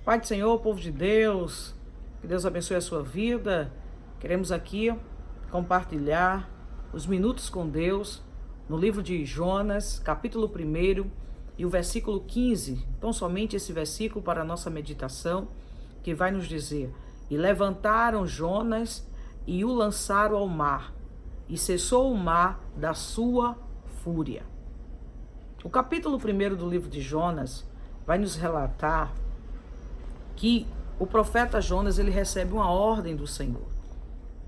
Pai do Senhor, povo de Deus, que Deus abençoe a sua vida. Queremos aqui compartilhar os minutos com Deus no livro de Jonas, capítulo 1 e o versículo 15. Então, somente esse versículo para a nossa meditação, que vai nos dizer: E levantaram Jonas e o lançaram ao mar, e cessou o mar da sua fúria. O capítulo 1 do livro de Jonas vai nos relatar que o profeta Jonas, ele recebe uma ordem do Senhor.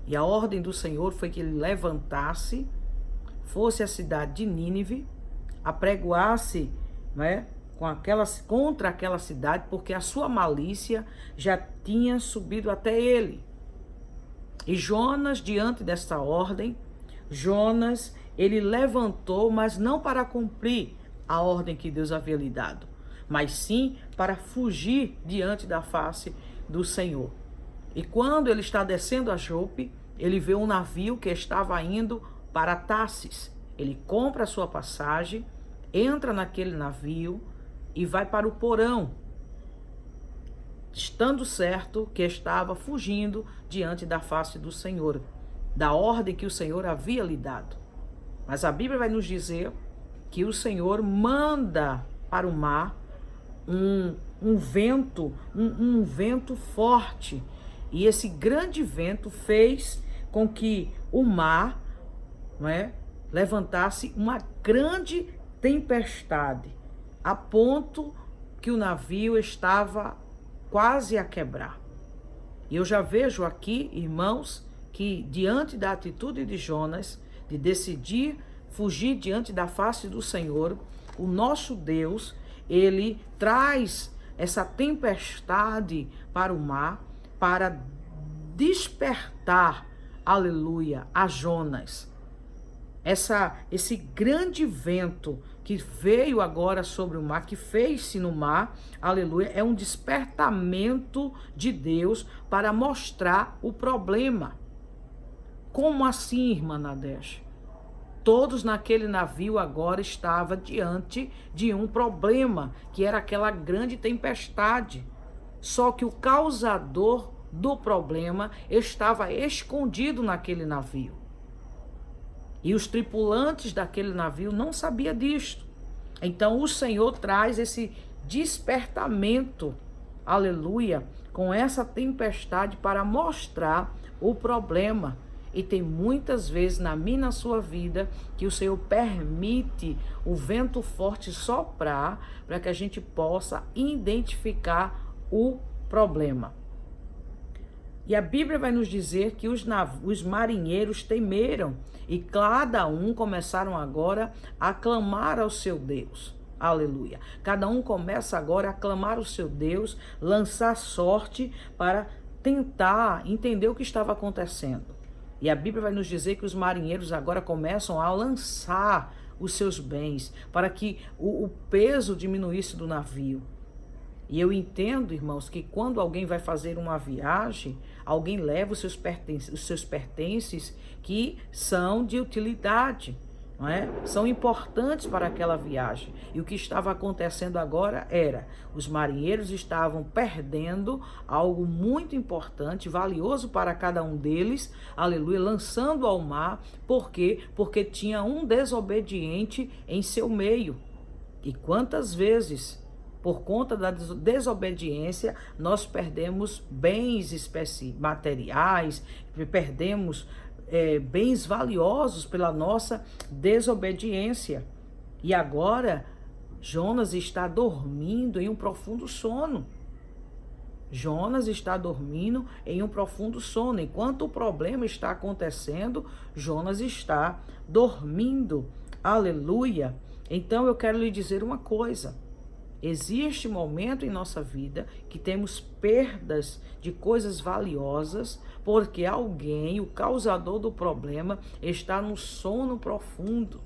E a ordem do Senhor foi que ele levantasse, fosse à cidade de Nínive, apregoasse, contra aquela cidade, porque a sua malícia já tinha subido até ele. E Jonas, diante desta ordem, Jonas, ele levantou, mas não para cumprir a ordem que Deus havia lhe dado, mas sim para fugir diante da face do Senhor. E quando ele está descendo a Jope, ele vê um navio que estava indo para Tarsis. Ele compra a sua passagem, entra naquele navio e vai para o porão, estando certo que estava fugindo diante da face do Senhor, da ordem que o Senhor havia lhe dado. Mas a Bíblia vai nos dizer que o Senhor manda para o mar um vento forte. E esse grande vento fez com que o mar levantasse uma grande tempestade, a ponto que o navio estava quase a quebrar. E eu já vejo aqui, irmãos, que diante da atitude de Jonas, de decidir fugir diante da face do Senhor, o nosso Deus, ele traz essa tempestade para o mar, para despertar, aleluia, a Jonas. Esse grande vento que veio agora sobre o mar, que fez-se no mar, aleluia, é um despertamento de Deus para mostrar o problema. Como assim, irmã Nadege? Todos naquele navio agora estavam diante de um problema, que era aquela grande tempestade. Só que o causador do problema estava escondido naquele navio. E os tripulantes daquele navio não sabiam disto. Então o Senhor traz esse despertamento, aleluia, com essa tempestade para mostrar o problema. E tem muitas vezes na minha e na sua vida que o Senhor permite o vento forte soprar para que a gente possa identificar o problema. E a Bíblia vai nos dizer que os marinheiros temeram e cada um começaram agora a clamar ao seu Deus. Aleluia. Cada um começa agora a clamar ao seu Deus, lançar sorte para tentar entender o que estava acontecendo. E a Bíblia vai nos dizer que os marinheiros agora começam a lançar os seus bens para que o peso diminuísse do navio. E eu entendo, irmãos, que quando alguém vai fazer uma viagem, alguém leva os seus pertences que são de utilidade, não é? São importantes para aquela viagem. E o que estava acontecendo agora era, os marinheiros estavam perdendo algo muito importante, valioso para cada um deles, aleluia, lançando ao mar. Por quê? Porque tinha um desobediente em seu meio. E quantas vezes, por conta da desobediência, nós perdemos bens materiais, perdemos bens valiosos pela nossa desobediência. E agora, Jonas está dormindo em um profundo sono. Jonas está dormindo em um profundo sono. Enquanto o problema está acontecendo, Jonas está dormindo. Aleluia! Então eu quero lhe dizer uma coisa. Existe momento em nossa vida que temos perdas de coisas valiosas porque alguém, o causador do problema, está no sono profundo.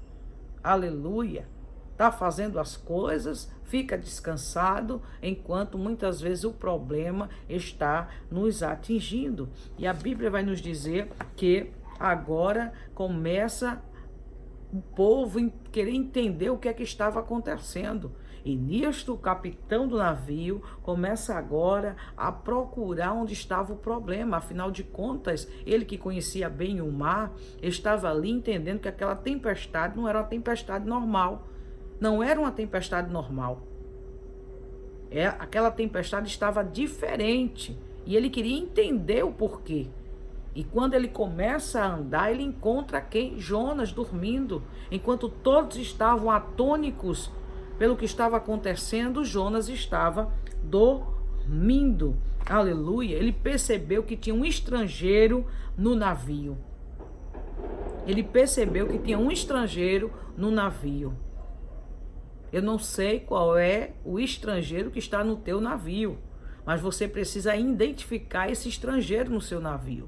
Aleluia! Está fazendo as coisas, fica descansado, enquanto muitas vezes o problema está nos atingindo. E a Bíblia vai nos dizer que agora começa o povo querer entender o que é que estava acontecendo. E nisto, o capitão do navio começa agora a procurar onde estava o problema. Afinal de contas, ele que conhecia bem o mar, estava ali entendendo que aquela tempestade não era uma tempestade normal. Não era uma tempestade normal. Aquela tempestade estava diferente. E ele queria entender o porquê. E quando ele começa a andar, ele encontra quem? Jonas dormindo. Enquanto todos estavam atônicos pelo que estava acontecendo, Jonas estava dormindo. Aleluia. Ele percebeu que tinha um estrangeiro no navio. Ele percebeu que tinha um estrangeiro no navio. Eu não sei qual é o estrangeiro que está no teu navio, mas você precisa identificar esse estrangeiro no seu navio.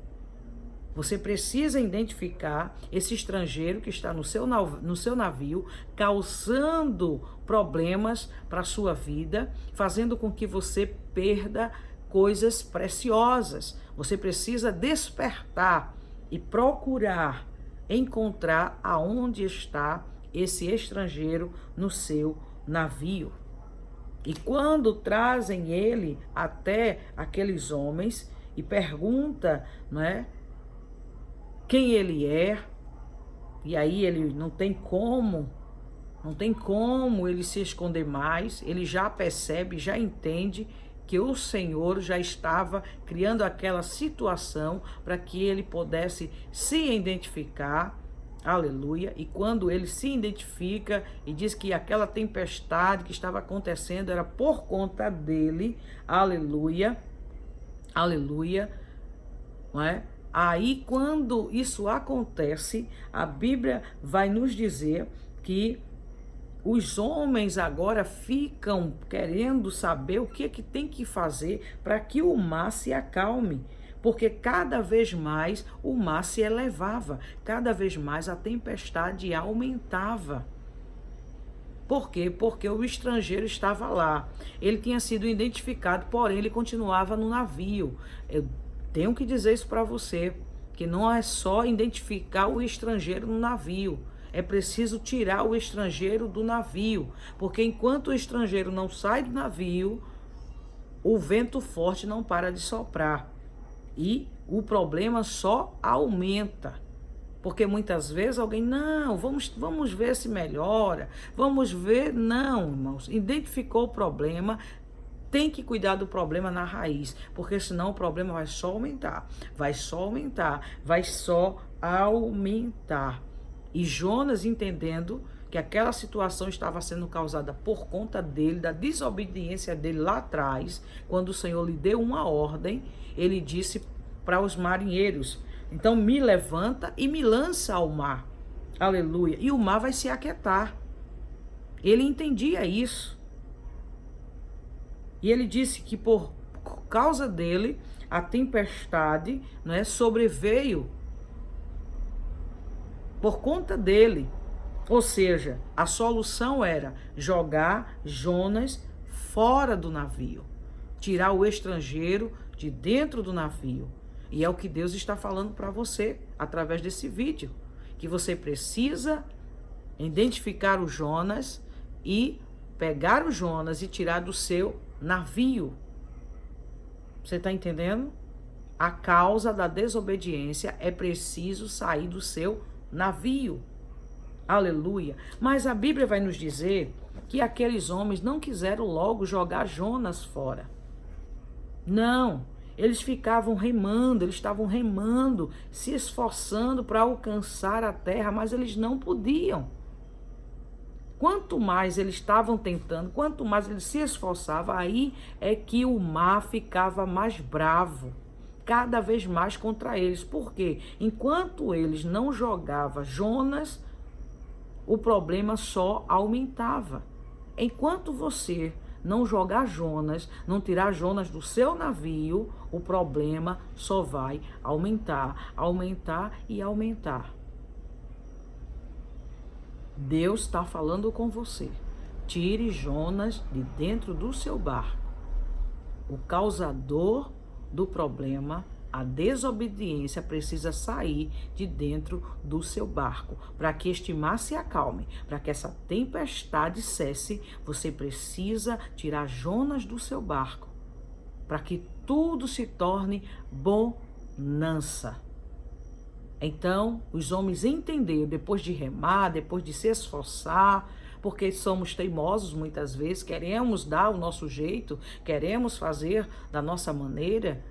Você precisa identificar esse estrangeiro que está no seu navio, causando problemas para a sua vida, fazendo com que você perda coisas preciosas. Você precisa despertar e procurar encontrar aonde está esse estrangeiro no seu navio. E quando trazem ele até aqueles homens e pergunta, não é, quem ele é, e aí ele não tem como ele se esconder mais, ele já percebe, já entende que o Senhor já estava criando aquela situação para que ele pudesse se identificar, aleluia, e quando ele se identifica e diz que aquela tempestade que estava acontecendo era por conta dele, aleluia, aleluia, não é? Aí, quando isso acontece, a Bíblia vai nos dizer que os homens agora ficam querendo saber o que é que tem que fazer para que o mar se acalme. Porque cada vez mais o mar se elevava, cada vez mais a tempestade aumentava. Por quê? Porque o estrangeiro estava lá. Ele tinha sido identificado, porém ele continuava no navio. Eu tenho que dizer isso para você, que não é só identificar o estrangeiro no navio. É preciso tirar o estrangeiro do navio, porque enquanto o estrangeiro não sai do navio, o vento forte não para de soprar. E o problema só aumenta. Porque muitas vezes alguém, não, vamos ver se melhora, vamos ver, não, irmãos, identificou o problema, tem que cuidar do problema na raiz, porque senão o problema vai só aumentar, vai só aumentar, vai só aumentar. E Jonas, entendendo que aquela situação estava sendo causada por conta dele, da desobediência dele lá atrás, quando o Senhor lhe deu uma ordem, ele disse para os marinheiros, então me levanta e me lança ao mar, aleluia, e o mar vai se aquietar. Ele entendia isso. E ele disse que por causa dele, a tempestade, não é, sobreveio por conta dele. Ou seja, a solução era jogar Jonas fora do navio, tirar o estrangeiro de dentro do navio. E é o que Deus está falando para você através desse vídeo, que você precisa identificar o Jonas e pegar o Jonas e tirar do seu navio. Você está entendendo? A causa da desobediência é preciso sair do seu navio. Aleluia. Mas a Bíblia vai nos dizer que aqueles homens não quiseram logo jogar Jonas fora. Não. Eles ficavam remando, eles estavam remando, se esforçando para alcançar a terra, mas eles não podiam. Quanto mais eles estavam tentando, quanto mais eles se esforçavam, aí é que o mar ficava mais bravo, cada vez mais contra eles. Por quê? Enquanto eles não jogavam Jonas, o problema só aumentava. Enquanto você não jogar Jonas, não tirar Jonas do seu navio, o problema só vai aumentar, aumentar e aumentar. Deus está falando com você. Tire Jonas de dentro do seu barco. O causador do problema A desobediência precisa sair de dentro do seu barco. Para que este mar se acalme, para que essa tempestade cesse, você precisa tirar Jonas do seu barco, para que tudo se torne bonança. Então, os homens entenderam, depois de remar, depois de se esforçar, porque somos teimosos muitas vezes, queremos dar o nosso jeito, queremos fazer da nossa maneira,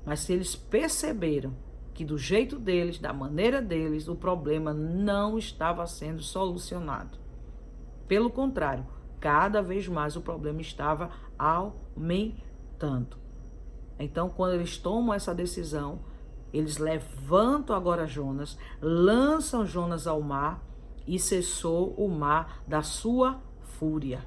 mas se eles perceberam que do jeito deles, da maneira deles, o problema não estava sendo solucionado. Pelo contrário, cada vez mais o problema estava aumentando. Então, quando eles tomam essa decisão, eles levantam agora Jonas, lançam Jonas ao mar e cessou o mar da sua fúria.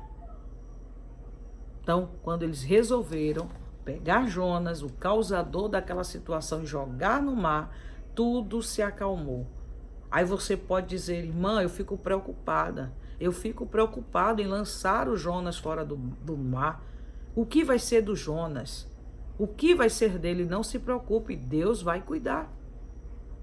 Então, quando eles resolveram pegar Jonas, o causador daquela situação, e jogar no mar, tudo se acalmou. Aí você pode dizer, irmã, eu fico preocupada. Eu fico preocupado em lançar o Jonas fora do mar. O que vai ser do Jonas? O que vai ser dele? Não se preocupe, Deus vai cuidar.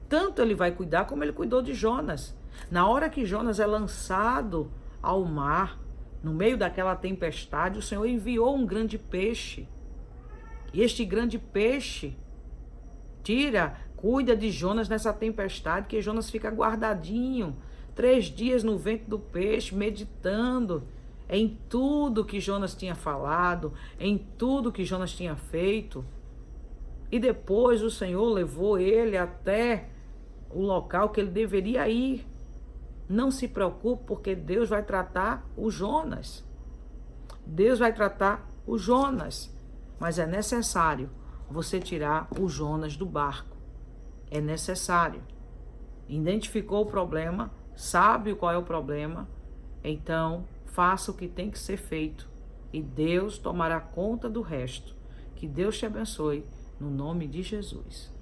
Tanto ele vai cuidar como ele cuidou de Jonas. Na hora que Jonas é lançado ao mar, no meio daquela tempestade, o Senhor enviou um grande peixe. E este grande peixe cuida de Jonas nessa tempestade, que Jonas fica guardadinho 3 dias no ventre do peixe, meditando em tudo que Jonas tinha falado, em tudo que Jonas tinha feito. E depois o Senhor levou ele até o local que ele deveria ir. Não se preocupe, porque Deus vai tratar o Jonas. Deus vai tratar o Jonas. Mas é necessário você tirar o Jonas do barco. É necessário. Identificou o problema, sabe qual é o problema, então faça o que tem que ser feito e Deus tomará conta do resto. Que Deus te abençoe, no nome de Jesus.